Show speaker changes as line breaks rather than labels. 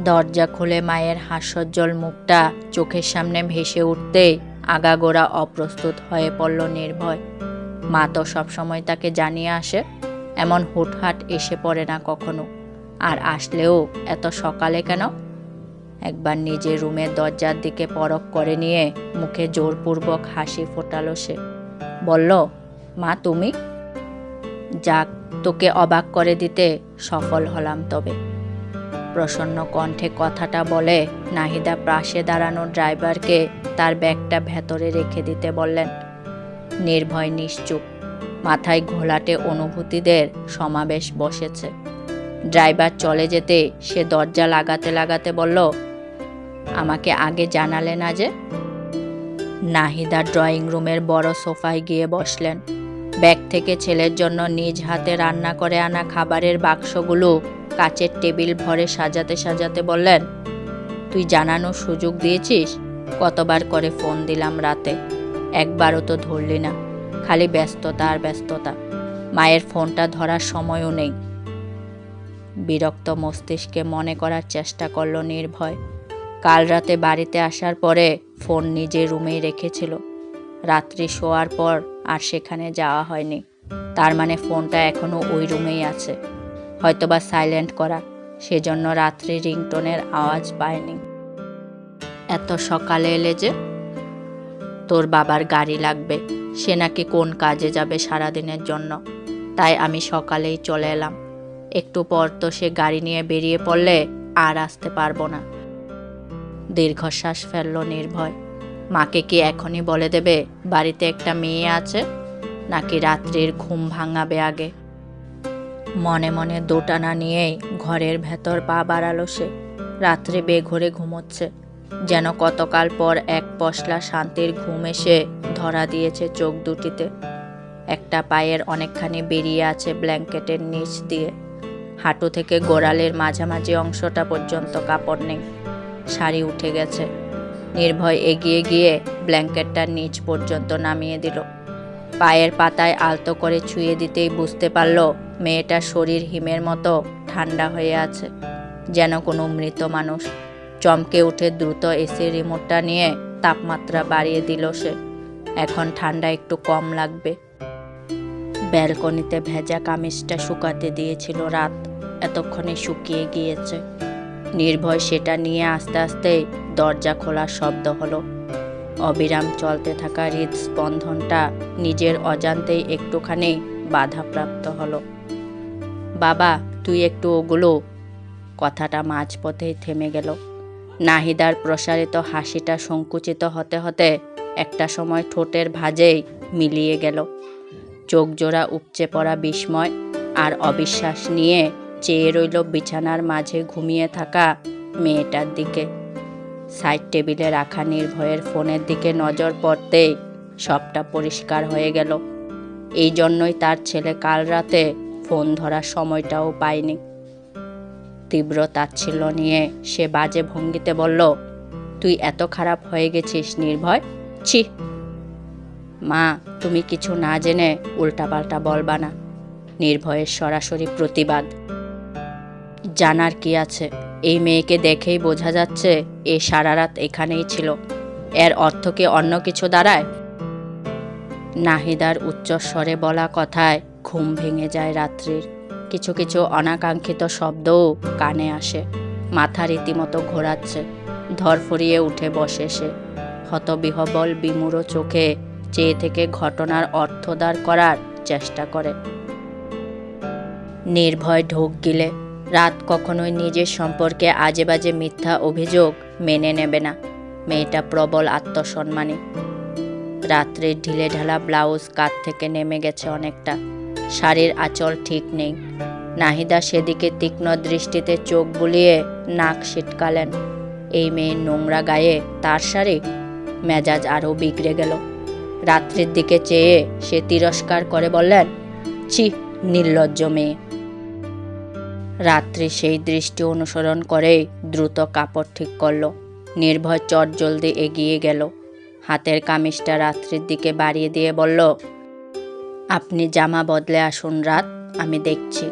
দরজা খুলে মায়ের হাস্যোজ্জ্বল মুখটা চোখের সামনে ভেসে উঠতেই আগাগোড়া অপ্রস্তুত হয়ে পড়ল নির্ভয়। মা তো সবসময় তাকে জানিয়ে আসে, এমন হুটহাট এসে পড়ে না কখনো। আর আসলেও এত সকালে কেন? একবার নিজের রুমের দরজার দিকে পরখ করে নিয়ে মুখে জোরপূর্বক হাসি ফোটালো সে। বলল, মা তুমি? যাক, তোকে অবাক করে দিতে সফল হলাম তবে। প্রসন্ন কণ্ঠে কথাটা বলে নাহিদা পাশে দাঁড়ানো ড্রাইভারকে তার ব্যাগটা ভেতরে রেখে দিতে বললেন। নির্ভয় নিশ্চুপ, মাথায় ঘোলাটে অনুভূতিদের সমাবেশ বসেছে। ড্রাইভার চলে যেতে সে দরজা লাগাতে লাগাতে বলল, আমাকে আগে জানালে না যে? নাহিদা ড্রয়িং রুমের বড় সোফায় গিয়ে বসলেন। ব্যাগ থেকে ছেলের জন্য নিজ হাতে রান্না করে আনা খাবারের বাক্সগুলো কাচের টেবিল ভরে সাজাতে সাজাতে বললেন, তুই জানানোর সুযোগ দিয়েছিস? কতবার করে ফোন দিলাম রাতে, একবারও তো ধরলি না। খালি ব্যস্ততা আর ব্যস্ততা, মায়ের ফোনটা ধরার সময়ও নেই। বিরক্ত মস্তিষ্কে মনে করার চেষ্টা করল নির্ভয়। কাল রাতে বাড়িতে আসার পরে ফোন নিজের রুমেই রেখেছিল। রাত্রি শোয়ার পর আর সেখানে যাওয়া হয়নি। তার মানে ফোনটা এখনো ওই রুমেই আছে, হয়তোবা সাইলেন্ট করা, সেজন্য রাত্রি রিংটোনের আওয়াজ পায়নি। এত সকালে এলে যে? তোর বাবার গাড়ি লাগবে, সে নাকি কোন কাজে যাবে সারাদিনের জন্য, তাই আমি সকালেই চলে এলাম। একটু পর তো সে গাড়ি নিয়ে বেরিয়ে পড়লে আর আসতে পারবো না। দীর্ঘশ্বাস ফেলল নির্ভয়। মাকে কি এখনই বলে দেবে বাড়িতে একটা মেয়ে আছে, নাকি রাত্রির ঘুম ভাঙাবে আগে? মনে মনে দোটানা নিয়েই ঘরের ভেতর পা বাড়ালো সে। রাত্রে বেঘরে ঘুমোচ্ছে, যেন কতকাল পর এক পশলা শান্তির ঘুম এসে ধরা দিয়েছে চোখ দুটিতে। একটা পায়ের অনেকখানি বেরিয়ে আছে ব্ল্যাঙ্কেটের নিচ দিয়ে। হাঁটু থেকে গোড়ালের মাঝামাঝি অংশটা পর্যন্ত কাপড় নেই, শাড়ি উঠে গেছে। নির্ভয় এগিয়ে গিয়ে ব্ল্যাঙ্কেটটার নিচ পর্যন্ত নামিয়ে দিল। পায়ের পাতায় আলতো করে ছুঁয়ে দিতেই বুঝতে পারল মেয়েটার শরীর হিমের মতো ঠান্ডা হয়ে আছে, যেন কোনো মৃত মানুষ। চমকে উঠে দ্রুত এসির রিমোটটা নিয়ে তাপমাত্রা বাড়িয়ে দিল সে। এখন ঠান্ডা একটু কম লাগবে। ব্যালকনিতে ভেজা কামিজটা শুকাতে দিয়েছিল রাত, এতক্ষণে শুকিয়ে গিয়েছে। নির্ভয় সেটা নিয়ে আস্তে আস্তে দরজা খোলার শব্দ হলো। অবিরাম চলতে থাকা হৃদস্পন্দনটা নিজের অজান্তেই একটুখানি বাধাপ্রাপ্ত হলো। বাবা, তুই একটু ওগুলো। কথাটা মাঝপথেই থেমে গেল। নাহিদার প্রসারিত হাসিটা সংকুচিত হতে হতে একটা সময় ঠোঁটের ভাঁজেই মিলিয়ে গেল। চোখ জোড়া উপচে পড়া বিস্ময় আর অবিশ্বাস নিয়ে চেয়ে রইল বিছানার মাঝে ঘুমিয়ে থাকা মেয়েটার দিকে। সাইড টেবিলে রাখা নির্ভয়ের ফোনের দিকে নজর পড়তেই সবটা পরিষ্কার হয়ে গেল। এই জন্যই তার ছেলে কাল রাতে ফোন ধরার সময়টাও পায়নি। তীব্র তাচ্ছিল্য নিয়ে সে বাজে ভঙ্গিতে বলল, তুই এত খারাপ হয়ে গেছিস নির্ভয়, ছি। মা, তুমি কিছু না জেনে উল্টাপাল্টা বলবা না। নির্ভয়ের সরাসরি প্রতিবাদ। জানার কি আছে? এই মেয়েকে দেখেই বোঝা যাচ্ছে এ সারা রাত এখানেই ছিল। এর অর্থ কি অন্য কিছু দাঁড়ায়? নাহিদার উচ্চস্বরে বলা কথায় ঘুম ভেঙে যায় রাত্রির। কিছু কিছু অনাকাঙ্ক্ষিত শব্দও কানে আসে। মাথা রীতিমতো ঘোরাচ্ছে। ধরফরিয়ে উঠে বসে সে। হতবিহ্বল বিমূঢ় চোখে চেয়ে থেকে ঘটনার অর্থোদ্ধার করার চেষ্টা করে। নির্ভয় ঢোক গিলে। রাত কখনোই নিজের সম্পর্কে আজে বাজে মিথ্যা অভিযোগ মেনে নেবে না। মেয়েটা প্রবল আত্মসম্মানী। রাত্রির ঢিলে ঢালা ব্লাউজ কাঁধ থেকে নেমে গেছে অনেকটা। শাড়ির আঁচল ঠিক নেই। নাহিদা সেদিকে তীক্ষ্ণ দৃষ্টিতে চোখ বুলিয়ে নাক সিটকালেন। এই মেয়ের নোংরা গায়ে তার শাড়ি? মেজাজ আরও বিগড়ে গেল। রাত্রির দিকে চেয়ে সে তিরস্কার করে বললেন, ছি, নির্লজ্জ মেয়ে। রাত্রি সেই দৃষ্টি অনুসরণ করেই দ্রুত কাপড় ঠিক করল। নির্ভয় চটজলদি এগিয়ে গেল। হাতের কামিজটা রাত্রির দিকে বাড়িয়ে দিয়ে বলল, আপনি জামা বদলে আসুন রাত, আমি দেখছি।